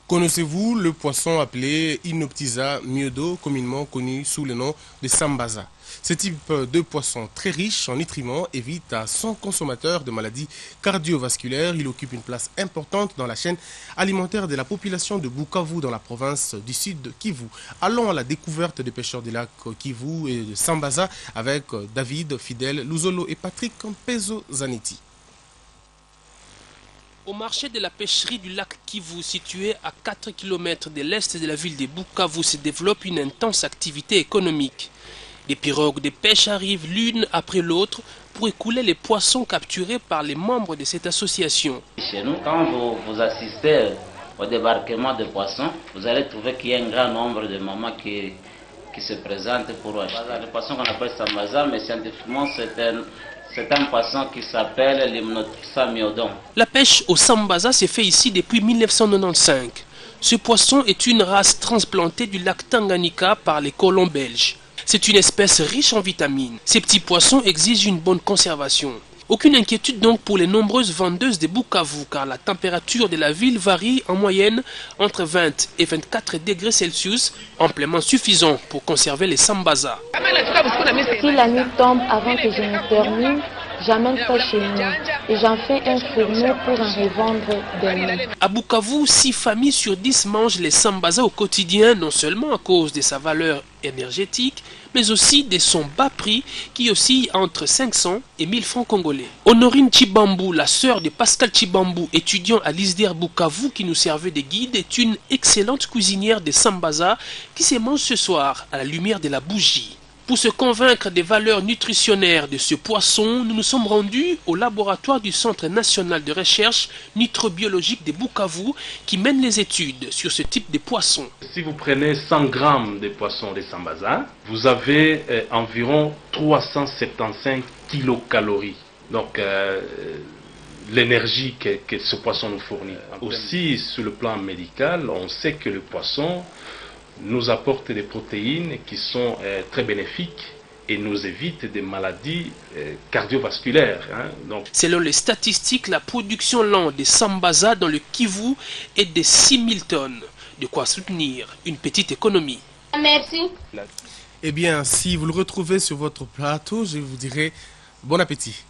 Connaissez-vous le poisson appelé Inoptisa myodo, communément connu sous le nom de sambaza? Ce type de poisson très riche en nutriments évite à son consommateur de maladies cardiovasculaires. Il occupe une place importante dans la chaîne alimentaire de la population de Bukavu dans la province du sud Kivu. Allons à la découverte des pêcheurs du lac Kivu et de Sambaza avec David, Fidèle, Luzolo et Patrick Campezo Zanetti. Au marché de la pêcherie du lac Kivu, situé à 4 km de l'est de la ville de Bukavu, se développe une intense activité économique. Des pirogues de pêche arrivent l'une après l'autre pour écouler les poissons capturés par les membres de cette association. Chez nous, quand vous assistez au débarquement de poissons, vous allez trouver qu'il y a un grand nombre de mamans qui se présentent pour acheter. Le poisson qu'on appelle sambaza, mais scientifiquement c'est un poisson qui s'appelle l'Inoptisa myodo. La pêche au sambaza s'est fait ici depuis 1995. Ce poisson est une race transplantée du lac Tanganyika par les colons belges. C'est une espèce riche en vitamines. Ces petits poissons exigent une bonne conservation. Aucune inquiétude donc pour les nombreuses vendeuses de Bukavu, car la température de la ville varie en moyenne entre 20 et 24 degrés Celsius, amplement suffisant pour conserver les sambaza. Si la nuit tombe avant que je me termine, j'amène ça chez moi et j'en fais un fourneau pour en revendre demain. À Bukavu, 6 familles sur 10 mangent les sambaza au quotidien, non seulement à cause de sa valeur énergétique, mais aussi de son bas prix qui oscille entre 500 et 1000 francs congolais. Honorine Chibambu, la sœur de Pascal Chibambu, étudiant à l'ISDR Bukavu qui nous servait de guide, est une excellente cuisinière de sambaza qui se mange ce soir à la lumière de la bougie. Pour se convaincre des valeurs nutritionnaires de ce poisson, nous nous sommes rendus au laboratoire du Centre national de recherche nitrobiologique de Bukavu qui mène les études sur ce type de poisson. Si vous prenez 100 grammes de poisson de sambaza, vous avez environ 375 kilocalories. Donc l'énergie que ce poisson nous fournit. Aussi, sur le plan médical, on sait que le poisson nous apporte des protéines qui sont très bénéfiques et nous évite des maladies cardiovasculaires. Donc, selon les statistiques, la production l'an de sambaza dans le Kivu est de 6000 tonnes. De quoi soutenir une petite économie. Merci. Eh bien, si vous le retrouvez sur votre plateau, je vous dirai bon appétit.